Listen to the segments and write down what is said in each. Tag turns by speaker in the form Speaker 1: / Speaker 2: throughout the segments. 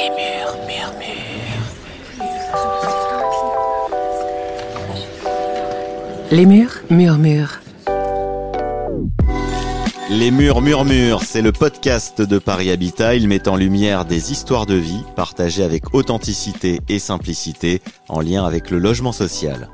Speaker 1: Les murs murmurent. Les murs murmurent.
Speaker 2: Les murs murmurent, c'est le podcast de Paris Habitat. Il met en lumière des histoires de vie partagées avec authenticité et simplicité en lien avec le logement social.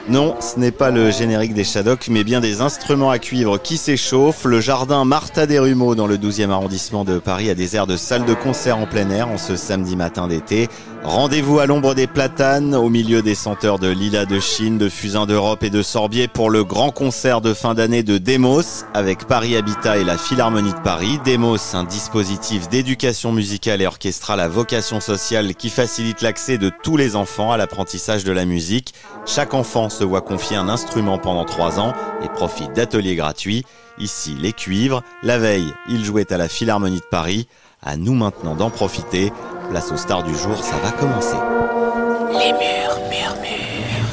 Speaker 2: Non, ce n'est pas le générique des Shadocks, mais bien des instruments à cuivre qui s'échauffent. Le jardin Martha Desrumeaux dans le 12e arrondissement de Paris a des airs de salle de concert en plein air en ce samedi matin d'été. Rendez-vous à l'ombre des platanes, au milieu des senteurs de lilas de Chine, de fusains d'Europe et de sorbier pour le grand concert de fin d'année de Demos avec Paris Habitat et la Philharmonie de Paris. Demos, un dispositif d'éducation musicale et orchestrale à vocation sociale qui facilite l'accès de tous les enfants à l'apprentissage de la musique. Chaque enfant se voit confier un instrument pendant 3 ans et profite d'ateliers gratuits. Ici, les cuivres. La veille, il jouait à la Philharmonie de Paris. À nous maintenant d'en profiter. Place aux stars du jour, ça va commencer.
Speaker 1: Les murs murmurent.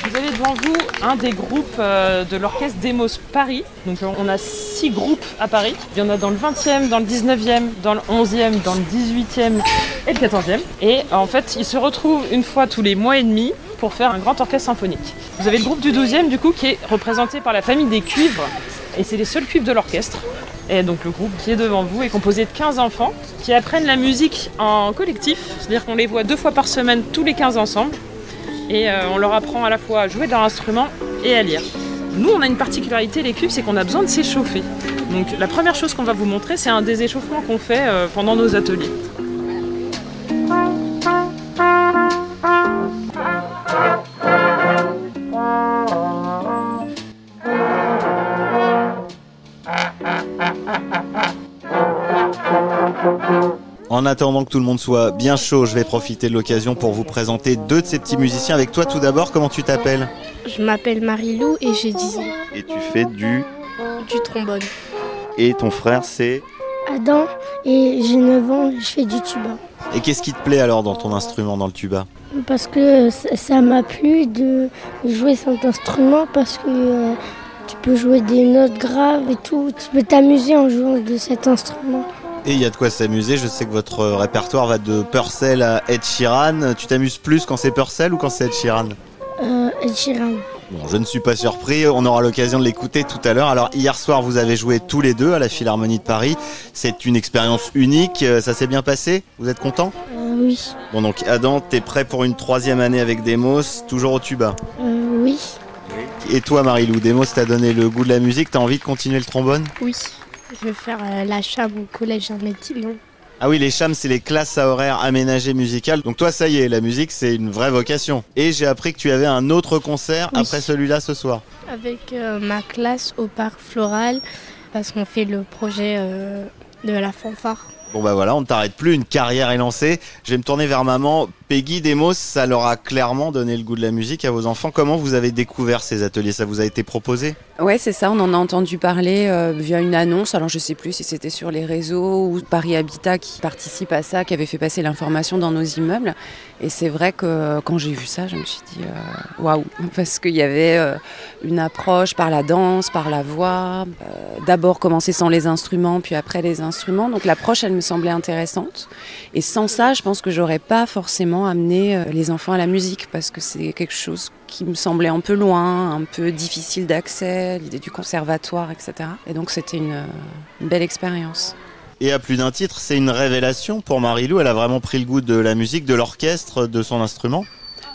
Speaker 3: Vous avez devant vous un des groupes de l'orchestre Demos Paris. Donc on a 6 groupes à Paris. Il y en a dans le 20e, dans le 19e, dans le 11e, dans le 18e et le 14e. Et en fait, ils se retrouvent une fois tous les mois et demi pour faire un grand orchestre symphonique. Vous avez le groupe du 12e du coup qui est représenté par la famille des cuivres. Et c'est les seuls cuivres de l'orchestre. Et donc le groupe qui est devant vous est composé de 15 enfants qui apprennent la musique en collectif. C'est-à-dire qu'on les voit 2 fois par semaine, tous les 15 ensemble. Et on leur apprend à la fois à jouer d'un instrument et à lire. Nous, on a une particularité, les cuivres, c'est qu'on a besoin de s'échauffer. Donc la première chose qu'on va vous montrer, c'est un des échauffements qu'on fait pendant nos ateliers.
Speaker 2: En attendant que tout le monde soit bien chaud, je vais profiter de l'occasion pour vous présenter 2 de ces petits musiciens. Avec toi tout d'abord, comment tu t'appelles ?
Speaker 4: Je m'appelle Marie-Lou et j'ai 10 ans.
Speaker 2: Et tu fais du
Speaker 4: trombone.
Speaker 2: Et ton frère c'est ?
Speaker 4: Adam et j'ai 9 ans et je fais du tuba.
Speaker 2: Et qu'est-ce qui te plaît alors dans ton instrument, dans le tuba ?
Speaker 4: Parce que ça m'a plu de jouer cet instrument parce que tu peux jouer des notes graves et tout. Tu peux t'amuser en jouant de cet instrument.
Speaker 2: Et il y a de quoi s'amuser, je sais que votre répertoire va de Purcell à Ed Sheeran. Tu t'amuses plus quand c'est Purcell ou quand c'est Ed Sheeran ?
Speaker 4: Ed Sheeran.
Speaker 2: Bon, je ne suis pas surpris, on aura l'occasion de l'écouter tout à l'heure. Alors hier soir, vous avez joué tous les 2 à la Philharmonie de Paris. C'est une expérience unique, ça s'est bien passé ? Vous êtes content ?
Speaker 4: Oui.
Speaker 2: Bon donc Adam, t'es prêt pour une 3e année avec Demos, toujours au tuba ?
Speaker 4: Oui.
Speaker 2: Et toi Marie-Lou, Demos t'a donné le goût de la musique, t'as envie de continuer le trombone ?
Speaker 4: Oui. Je vais faire la cham au collège Jean-Métillon.
Speaker 2: Ah oui, les chams, c'est les classes à horaires aménagées musicales. Donc toi, ça y est, la musique, c'est une vraie vocation. Et j'ai appris que tu avais un autre concert après celui-là ce soir.
Speaker 4: Avec ma classe au parc floral, parce qu'on fait le projet de la fanfare.
Speaker 2: Bon bah voilà, on ne t'arrête plus, une carrière est lancée. Je vais me tourner vers maman. Peggy, Demos, ça leur a clairement donné le goût de la musique à vos enfants. Comment vous avez découvert ces ateliers ? Ça vous a été proposé ?
Speaker 5: Ouais, c'est ça, on en a entendu parler via une annonce. Alors je sais plus si c'était sur les réseaux ou Paris Habitat qui participe à ça, qui avait fait passer l'information dans nos immeubles. Et c'est vrai que quand j'ai vu ça, je me suis dit waouh, parce qu'il y avait une approche par la danse, par la voix. D'abord commencer sans les instruments, puis après les instruments. Donc l'approche, elle me semblait intéressante. Et sans ça, je pense que j'aurais pas forcément amené les enfants à la musique, parce que c'est quelque chose qui me semblait un peu loin, un peu difficile d'accès, l'idée du conservatoire, etc. Et donc c'était une belle expérience.
Speaker 2: Et à plus d'un titre, c'est une révélation pour Marie-Lou. Elle a vraiment pris le goût de la musique, de l'orchestre, de son instrument.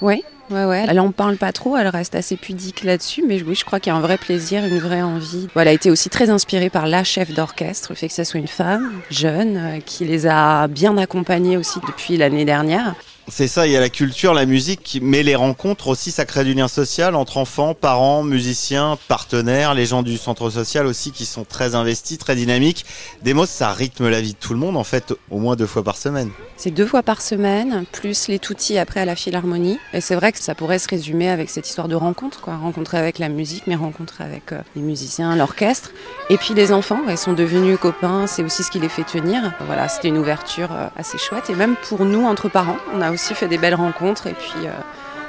Speaker 5: Oui. Ouais. Elle en parle pas trop, elle reste assez pudique là-dessus, mais oui, je crois qu'il y a un vrai plaisir, une vraie envie. Elle a été aussi très inspirée par la chef d'orchestre, le fait que ça soit une femme, jeune, qui les a bien accompagnés aussi depuis l'année dernière.
Speaker 2: C'est ça, il y a la culture, la musique, mais les rencontres aussi, ça crée du lien social entre enfants, parents, musiciens, partenaires, les gens du centre social aussi qui sont très investis, très dynamiques. Demos, ça rythme la vie de tout le monde en fait, au moins 2 fois par semaine.
Speaker 5: C'est 2 fois par semaine, plus les toutis après à la Philharmonie. Et c'est vrai que ça pourrait se résumer avec cette histoire de rencontre, quoi. Rencontrer avec la musique, mais rencontrer avec les musiciens, l'orchestre. Et puis les enfants, ils sont devenus copains, c'est aussi ce qui les fait tenir. Voilà, c'était une ouverture assez chouette. Et même pour nous, entre parents, on a aussi fait des belles rencontres. Et puis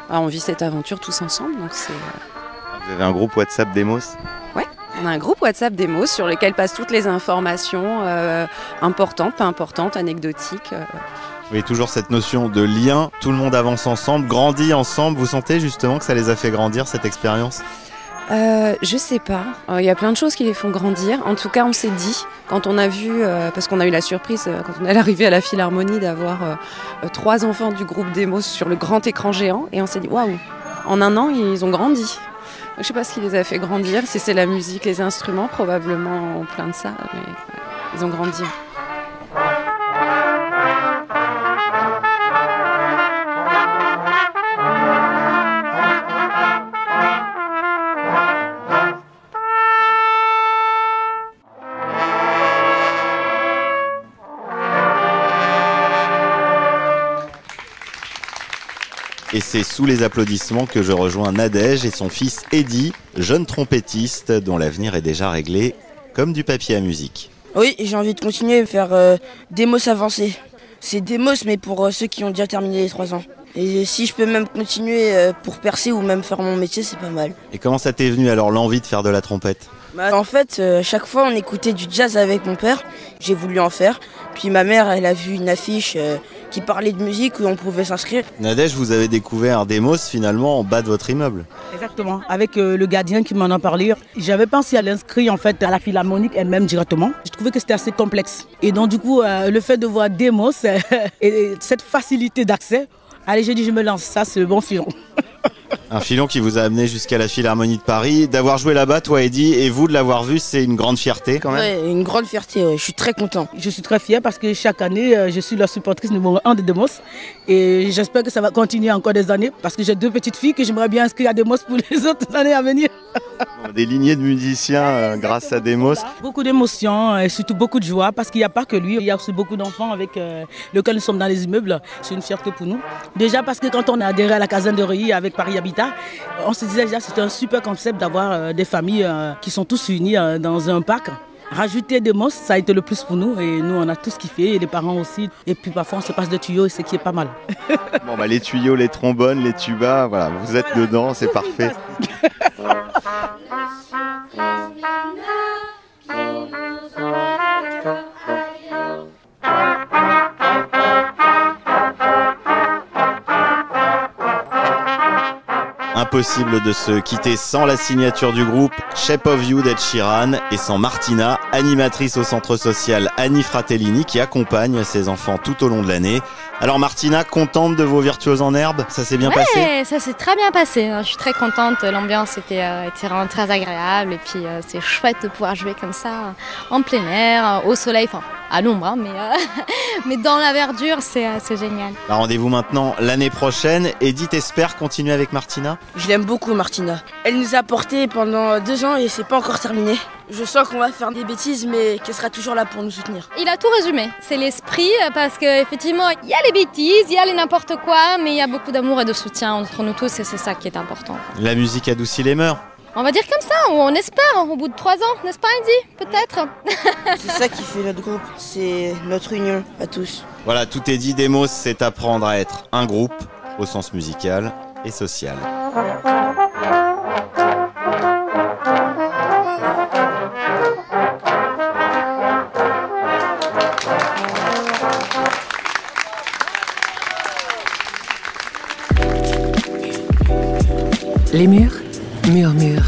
Speaker 5: on vit cette aventure tous ensemble, donc c'est
Speaker 2: Vous avez un groupe WhatsApp Demos?
Speaker 5: On a un groupe WhatsApp Demos sur lequel passent toutes les informations importantes, pas importantes, anecdotiques.
Speaker 2: Oui, toujours cette notion de lien, tout le monde avance ensemble, grandit ensemble. Vous sentez justement que ça les a fait grandir, cette expérience?
Speaker 5: Je sais pas. Il y a plein de choses qui les font grandir. En tout cas, on s'est dit, quand on a vu, parce qu'on a eu la surprise, quand on est arrivé à la Philharmonie, d'avoir 3 enfants du groupe Demos sur le grand écran géant, et on s'est dit, waouh, en un an, ils ont grandi. Je sais pas ce qui les a fait grandir, si c'est la musique, les instruments, probablement plein de ça, mais ils ont grandi.
Speaker 2: Et c'est sous les applaudissements que je rejoins Nadège et son fils Eddy, jeune trompettiste dont l'avenir est déjà réglé comme du papier à musique.
Speaker 6: Oui, j'ai envie de continuer à faire Demos avancé. C'est Demos mais pour ceux qui ont déjà terminé les 3 ans. Et si je peux même continuer pour percer ou même faire mon métier, c'est pas mal.
Speaker 2: Et comment ça t'est venu alors l'envie de faire de la trompette?
Speaker 6: En fait, chaque fois on écoutait du jazz avec mon père, j'ai voulu en faire. Puis ma mère, elle a vu une affiche qui parlait de musique où on pouvait s'inscrire.
Speaker 2: Nadège, vous avez découvert Demos finalement en bas de votre immeuble.
Speaker 7: Exactement, avec le gardien qui m'en a parlé. J'avais pensé à l'inscrire en fait à la Philharmonique elle-même directement. Je trouvais que c'était assez complexe. Et donc du coup, le fait de voir Demos et cette facilité d'accès, allez, j'ai dit je me lance, ça c'est le bon filon.
Speaker 2: Un filon qui vous a amené jusqu'à la Philharmonie de Paris. D'avoir joué là-bas, toi Eddy, et vous de l'avoir vu, c'est une grande fierté quand même.
Speaker 6: Ouais, une grande fierté, ouais. Je suis très content.
Speaker 7: Je suis très fière parce que chaque année, je suis la supportrice numéro 1 de Demos. Et j'espère que ça va continuer encore des années parce que j'ai 2 petites filles que j'aimerais bien inscrire à Demos pour les autres années à venir.
Speaker 2: Des lignées de musiciens grâce à Demos.
Speaker 7: Beaucoup d'émotions et surtout beaucoup de joie parce qu'il n'y a pas que lui. Il y a aussi beaucoup d'enfants avec lesquels nous sommes dans les immeubles. C'est une fierté pour nous. Déjà parce que quand on a adhéré à la caserne de Reuilly avec Paris Habitat, on se disait déjà que c'était un super concept d'avoir des familles qui sont tous unies dans un parc. Rajouter Demos, ça a été le plus pour nous et nous on a tous kiffé et les parents aussi. Et puis parfois on se passe de tuyaux et c'est qui est pas mal.
Speaker 2: Bon bah les tuyaux, les trombones, les tubas, voilà, vous êtes dedans, c'est parfait. Impossible de se quitter sans la signature du groupe Shape of You d'Ed Sheeran et sans Martina, animatrice au centre social Annie Fratellini qui accompagne ses enfants tout au long de l'année. Alors Martina, contente de vos virtuoses en herbe? Ça s'est bien passé?
Speaker 8: Ouais, ça s'est très bien passé. Je suis très contente, l'ambiance était vraiment très agréable et puis c'est chouette de pouvoir jouer comme ça en plein air, au soleil, enfin à l'ombre, hein, mais dans la verdure, c'est génial.
Speaker 2: Bah, rendez-vous maintenant l'année prochaine. Eddy, t'espères continuer avec Martina?
Speaker 6: Je l'aime beaucoup Martina. Elle nous a portés pendant 2 ans et c'est pas encore terminé. Je sens qu'on va faire des bêtises mais qu'elle sera toujours là pour nous soutenir.
Speaker 8: Il a tout résumé, c'est l'esprit parce qu'effectivement il y a les bêtises, il y a les n'importe quoi, mais il y a beaucoup d'amour et de soutien entre nous tous et c'est ça qui est important.
Speaker 2: La musique adoucit les mœurs.
Speaker 8: On va dire comme ça, on espère, au bout de 3 ans, n'est-ce pas Eddy? Peut-être.
Speaker 6: C'est ça qui fait notre groupe, c'est notre union à tous.
Speaker 2: Voilà, tout est dit, Demos, c'est apprendre à être un groupe au sens musical et social.
Speaker 1: Les murs murmurent.